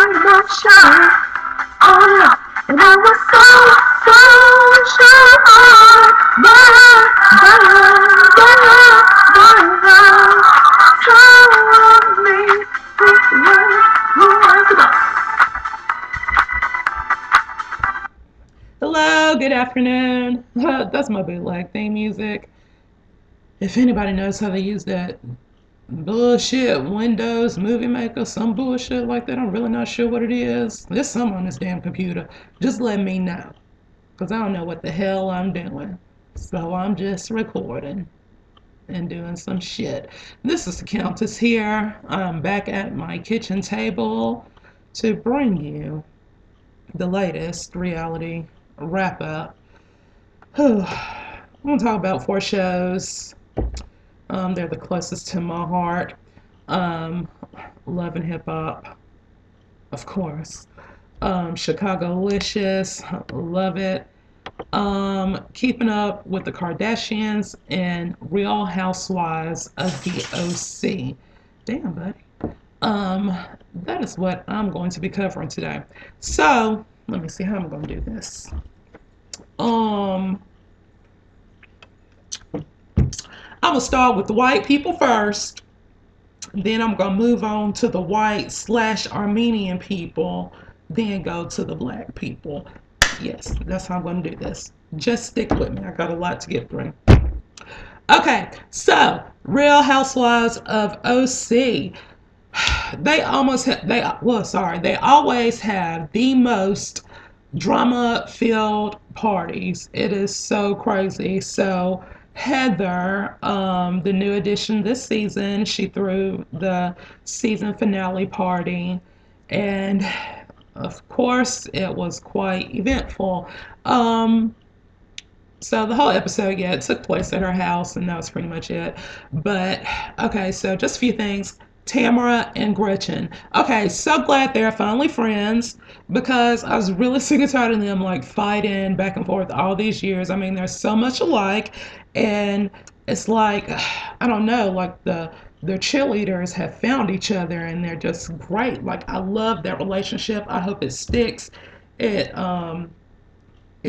emotion. Oh yeah. And I was so sure. Tell me which way you want to go. Hello, good afternoon. That's my bootleg theme music. If anybody knows how they use that bullshit Windows Movie Maker, some bullshit like that, I'm really not sure what it is. There's some on this damn computer. Just let me know, because I don't know what the hell I'm doing. So I'm just recording and doing some shit. This is the Countess here. I'm back at my kitchen table to bring you the latest reality wrap up. I'm gonna talk about 4 shows. They're the closest to my heart. Love and Hip Hop, of course. Chicago-licious, love it. Keeping Up with the Kardashians and Real Housewives of the OC. Damn, buddy. That is what I'm going to be covering today. So, let me see how I'm going to do this. I'm going to start with the white people first. Then I'm going to move on to the white/Armenian people. Then go to the black people. Yes, that's how I'm going to do this. Just stick with me. I got a lot to get through. Okay, so Real Housewives of OC. They always have the most drama-filled parties. It is so crazy. So Heather, the new addition this season, she threw the season finale party, and of course it was quite eventful. So the whole episode, yeah, it took place at her house, and that was pretty much it. But okay, so just a few things. Tamara and Gretchen. Okay, so glad they're finally friends, because I was really sick and tired of them like fighting back and forth all these years. I mean, they're so much alike, and it's like, I don't know, like their cheerleaders have found each other, and they're just great. Like, I love that relationship. I hope it sticks. It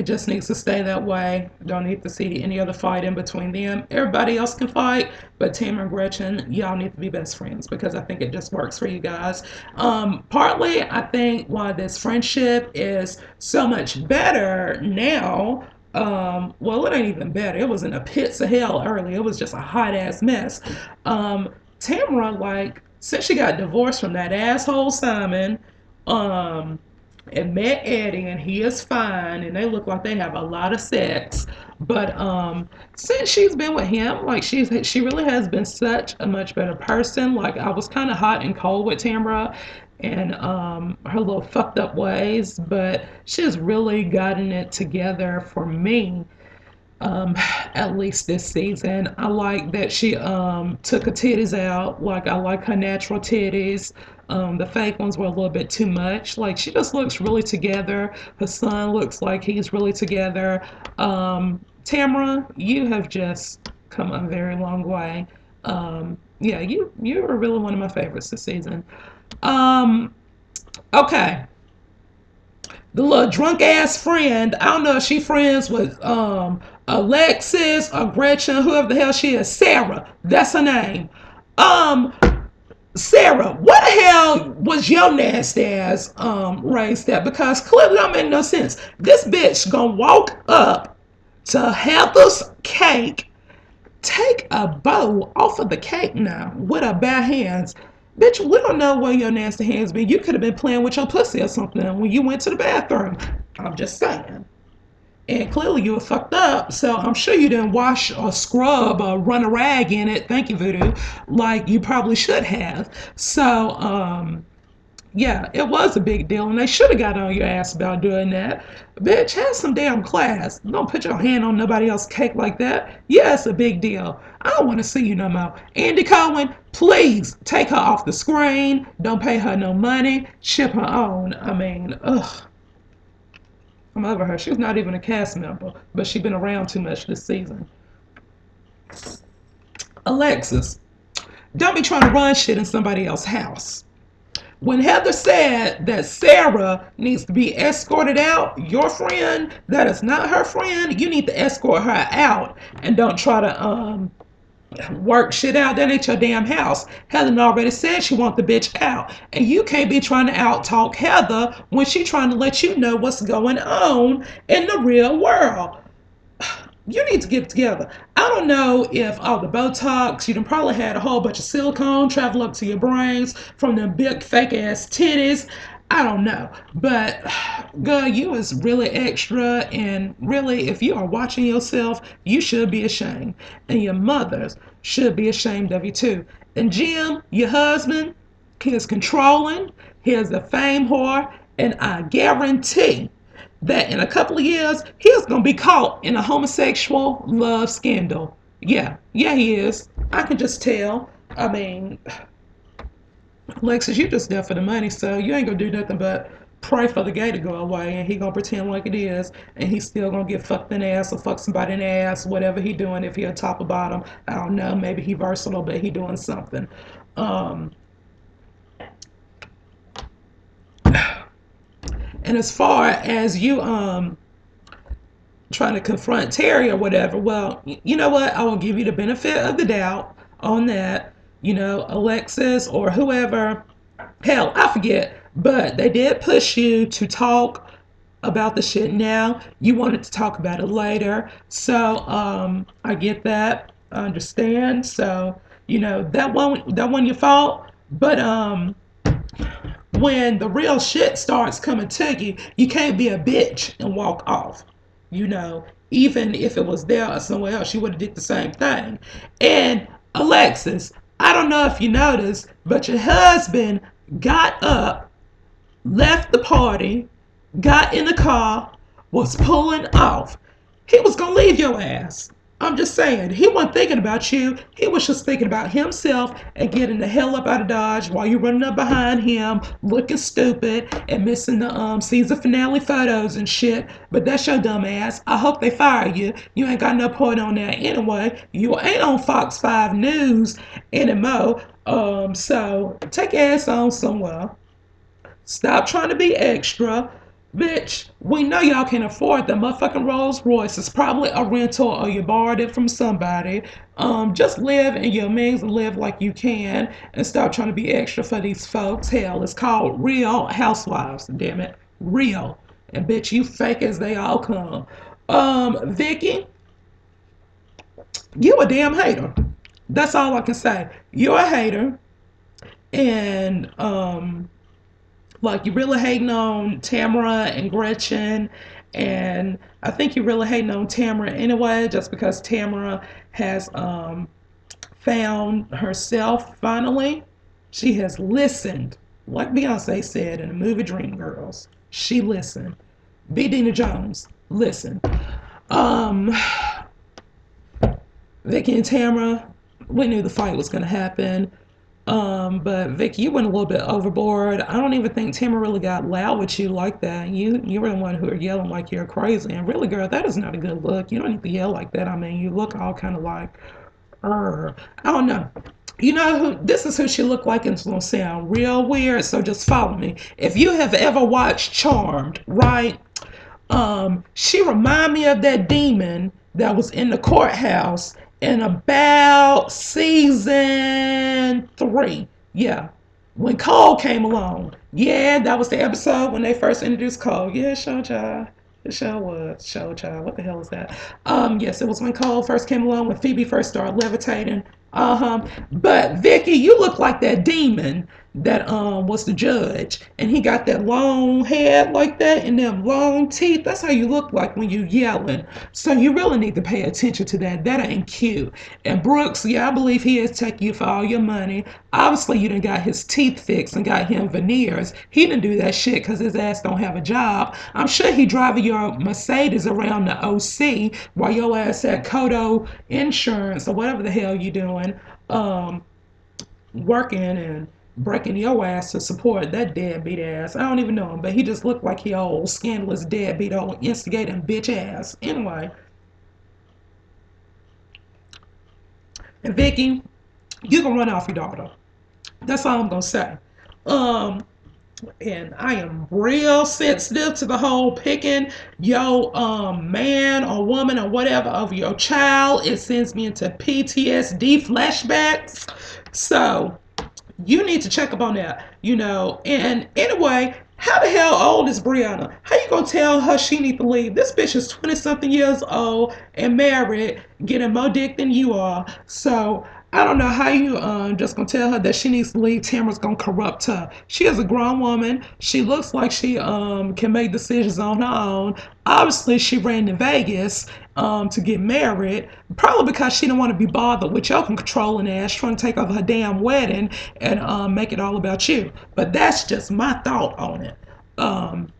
just needs to stay that way. Don't need to see any other fight in between them. Everybody else can fight, but Tamara and Gretchen, y'all need to be best friends, because I think it just works for you guys. Partly, I think why this friendship is so much better now. Well, it ain't even better. It was in the pits of hell earlier. It was just a hot ass mess. Tamara, like, since she got divorced from that asshole Simon, and met Eddie, and he is fine, and they look like they have a lot of sex. But since she's been with him, like, she really has been such a much better person. Like, I was kind of hot and cold with Tamara and her little fucked up ways, but she's really gotten it together for me. At least this season. I like that she took her titties out. Like, I like her natural titties. The fake ones were a little bit too much. Like, she just looks really together. Her son looks like he's really together. Tamara, you have just come a very long way. Yeah, you were really one of my favorites this season. Okay. The little drunk ass friend, I don't know if she friends with Alexis or Gretchen, whoever the hell she is. Sarah, that's her name. Um, Sarah, what the hell was your nasty ass raised at? Because clearly don't make no sense. This bitch gonna walk up to Heather's cake, take a bow off of the cake now with her bare hands. Bitch, we don't know where your nasty hands been. You could have been playing with your pussy or something when you went to the bathroom. I'm just saying. And clearly you were fucked up, so I'm sure you didn't wash or scrub or run a rag in it, thank you, Voodoo, like you probably should have. So, yeah, it was a big deal, and they should have got on your ass about doing that. Bitch, have some damn class. Don't put your hand on nobody else's cake like that. Yeah, it's a big deal. I don't want to see you no more. Andy Cohen, please take her off the screen. Don't pay her no money. Ship her on. I mean, ugh. I'm over her. She's not even a cast member, but she's been around too much this season. Alexis, don't be trying to run shit in somebody else's house. When Heather said that Sarah needs to be escorted out, your friend that is not her friend, you need to escort her out and don't try to work shit out. That ain't your damn house. Heather already said she want the bitch out. And you can't be trying to out talk Heather when she trying to let you know what's going on in the real world. You need to get together. I don't know if all the Botox, you done probably had a whole bunch of silicone travel up to your brains from them big fake ass titties. I don't know. But girl, you is really extra, and really, if you are watching yourself, you should be ashamed. And your mothers should be ashamed of you too. And Jim, your husband, he is controlling, he is a fame whore, and I guarantee that in a couple of years he's gonna be caught in a homosexual love scandal. Yeah, yeah, he is. I can just tell. I mean, Lexus, you just there for the money, so you ain't gonna do nothing but pray for the gay to go away, and he gonna pretend like it is, and he's still gonna get fucked in the ass or fuck somebody in the ass, whatever he doing. If he a top or bottom, I don't know. Maybe he versatile, but he doing something. Um, and as far as you trying to confront Terry or whatever, well, you know what? I will give you the benefit of the doubt on that. You know, Alexis or whoever, hell, I forget, but they did push you to talk about the shit now. You wanted to talk about it later. So, I get that. I understand. So, you know, that one your fault. But when the real shit starts coming to you, you can't be a bitch and walk off. You know, even if it was there or somewhere else, you would have did the same thing. And Alexis, I don't know if you noticed, but your husband got up, left the party, got in the car, was pulling off. He was gonna leave your ass. I'm just saying, he wasn't thinking about you. He was just thinking about himself and getting the hell up out of Dodge while you running up behind him, looking stupid and missing the season finale photos and shit. But that's your dumb ass. I hope they fire you. You ain't got no point on that anyway. You ain't on Fox 5 News anymore. So take your ass on somewhere. Stop trying to be extra. Bitch, we know y'all can afford the motherfucking Rolls Royce. It's probably a rental or you borrowed it from somebody. Just live in your means and live like you can and stop trying to be extra for these folks. Hell, it's called Real Housewives, damn it. Real. And bitch, you fake as they all come. Vicky, you a damn hater. That's all I can say. You're a hater. And like you really hating on Tamara and Gretchen, and I think you really hating on Tamara anyway, just because Tamara has found herself finally. She has listened, like Beyonce said in the movie Dreamgirls. She listened. B. Dina Jones, listen. Um, Vicky and Tamara, we knew the fight was gonna happen. But Vic, you went a little bit overboard. I don't even think Tamara really got loud with you like that. You were the one who were yelling like you're crazy. And really, girl, that is not a good look. You don't need to yell like that. I mean, you look all kind of like, I don't know. You know who this is who she looked like, and it's gonna sound real weird, so just follow me. If you have ever watched Charmed, right? She remind me of that demon that was in the courthouse in about season 3. Yeah. When Cole came along. Yeah, that was the episode when they first introduced Cole. Yeah, show child. The show was show child. What the hell is that? Yes, it was when Cole first came along, when Phoebe first started levitating. But Vicky, you look like that demon that was the judge, and he got that long head like that and them long teeth. That's how you look like when you yelling. So you really need to pay attention to that. That ain't cute. And Brooks, yeah, I believe he is taking you for all your money. Obviously, you done got his teeth fixed and got him veneers. He didn't do that shit because his ass don't have a job. I'm sure he driving your Mercedes around the OC while your ass at Kodo Insurance or whatever the hell you doing, working and breaking your ass to support that deadbeat ass. I don't even know him, but he just looked like he old scandalous deadbeat old instigating bitch ass. Anyway, and Vicky, you can run off your daughter. That's all I'm gonna say. Um, and I am real sensitive to the whole picking your man or woman or whatever of your child. It sends me into PTSD flashbacks. So you need to check up on that. And anyway, how the hell old is Brianna? How you gonna tell her she need to leave? This bitch is 20 something years old and married, getting more dick than you are. So I don't know how you just gonna tell her that she needs to leave. Tamara's gonna corrupt her. She is a grown woman. She looks like she can make decisions on her own. Obviously, she ran to Vegas to get married, probably because she didn't want to be bothered with your controlling ass trying to take over her damn wedding and make it all about you. But that's just my thought on it. Um,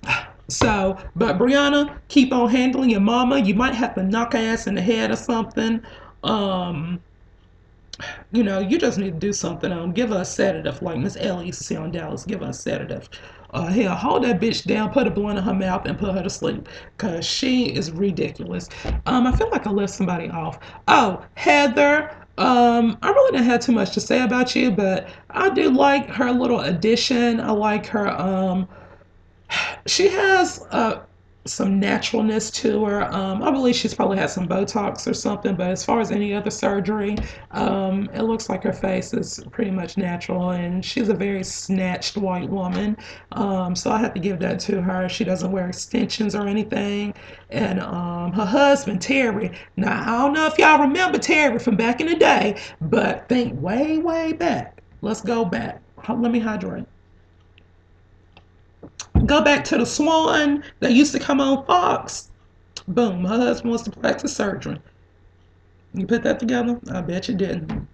but Brianna, keep on handling your mama. You might have to knock her ass in the head or something. Um, you just need to do something. Give her a sedative, like Miss Ellie used to say on Dallas. Give her a sedative. Hell, hold that bitch down, put a blunt in her mouth, and put her to sleep, cause she is ridiculous. I feel like I left somebody off. Oh, Heather. I really didn't have too much to say about you, but I do like her little addition. I like her. She has some naturalness to her. I believe she's probably had some Botox or something, but as far as any other surgery, it looks like her face is pretty much natural, and she's a very snatched white woman. So I have to give that to her. She doesn't wear extensions or anything. And her husband, Terry. Now, I don't know if y'all remember Terry from back in the day, but think way, way back. Let's go back. Let me hydrate. Go back to the Swan that used to come on Fox. Boom, her husband was the plastic surgeon. You put that together? I bet you didn't.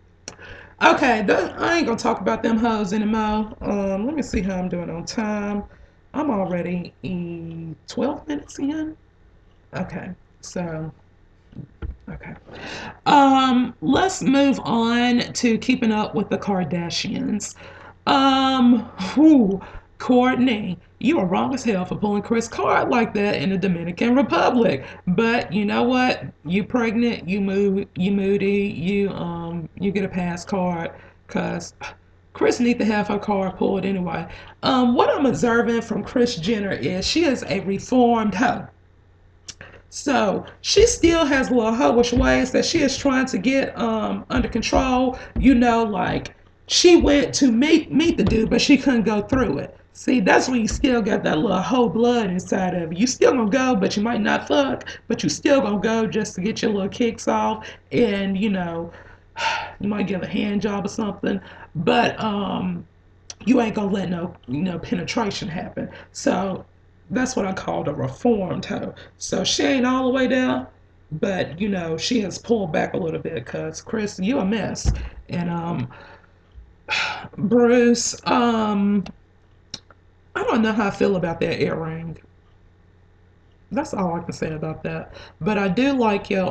Okay, I ain't gonna talk about them hoes anymore. Let me see how I'm doing on time. I'm already 12 minutes in. Okay, so okay. Let's move on to keeping up with the Kardashians. Whew, Courtney, you are wrong as hell for pulling Chris card like that in the Dominican Republic. But you know what? You pregnant, you moody, you get a pass card, cause Chris need to have her card pulled anyway. What I'm observing from Chris Jenner is she is a reformed hoe. So she still has little hoish ways that she is trying to get under control. Like she went to meet the dude, but she couldn't go through it. See, that's when you still got that little hoe blood inside of you. You still gonna go, but you might not fuck, but you still gonna go just to get your little kicks off, and you might give a hand job or something, but you ain't gonna let no penetration happen. So that's what I call a reformed hoe. So she ain't all the way there, but she has pulled back a little bit because Chris, you a mess. And Bruce, I don't know how I feel about that earring. That's all I can say about that. But I do like your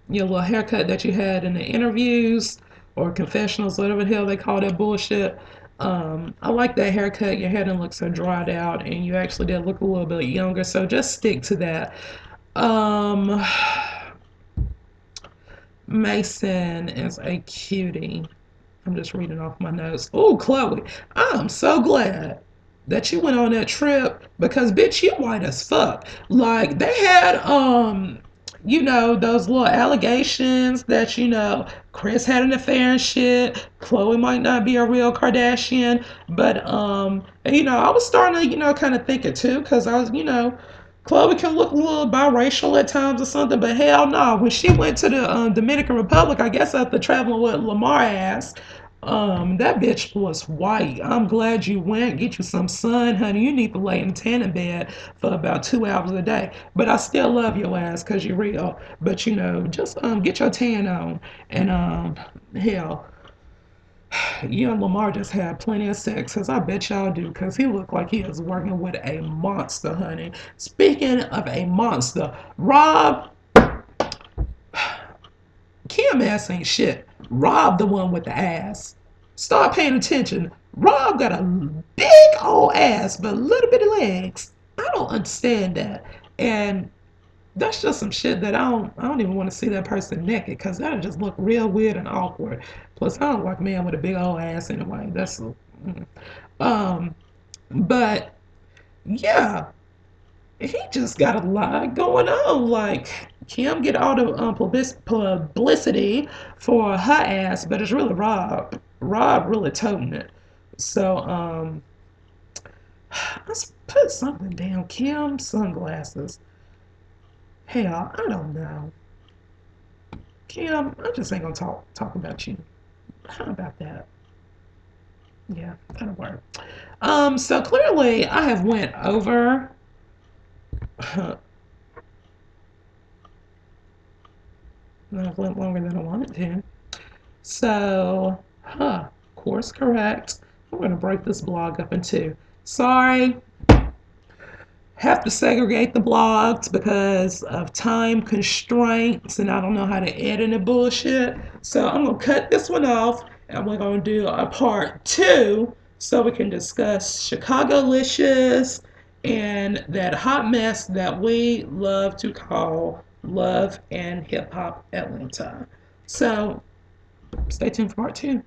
little haircut that you had in the interviews or confessionals, whatever the hell they call that bullshit. I like that haircut. Your hair didn't look so dried out, and you actually did look a little bit younger. So just stick to that. Um, Mason is a cutie. I'm just reading off my notes. Oh, Chloe, I'm so glad that you went on that trip because bitch, you white as fuck. Like they had those little allegations that Chris had an affair and shit. Chloe might not be a real Kardashian, but I was starting to kind of think it too because I was Chloe can look a little biracial at times or something, but hell no. When she went to the Dominican Republic, I guess after traveling with Lamar ass, that bitch was white. I'm glad you went. Get you some sun, honey. You need to lay in tanning bed for about 2 hours a day. But I still love your ass because you're real. But just get your tan on. And hell, you and Lamar just had plenty of sex, because I bet y'all do, because he looked like he is working with a monster, honey. Speaking of a monster, Rob, Kim ass ain't shit. Rob the one with the ass. Start paying attention. Rob got a big old ass, but little bitty legs. I don't understand that. And that's just some shit that I don't even want to see that person naked, because that'll just look real weird and awkward. Plus, I don't like men with a big old ass anyway. Um, but yeah, he just got a lot going on. Like Kim get all the publicity for her ass, but it's really Rob. Rob really toting it. So let's put something down. Kim sunglasses. Hell, I don't know. Kim, I just ain't gonna talk about you. How about that? Yeah, that'll work. So clearly I have went over I went longer than I wanted to. So, course correct. I'm gonna break this blog up in two. Sorry, have to segregate the blogs because of time constraints and I don't know how to edit and bullshit. So I'm gonna cut this one off and we're gonna do a part two so we can discuss Chicago-licious and that hot mess that we love to call Love and Hip Hop Atlanta. So stay tuned for part two.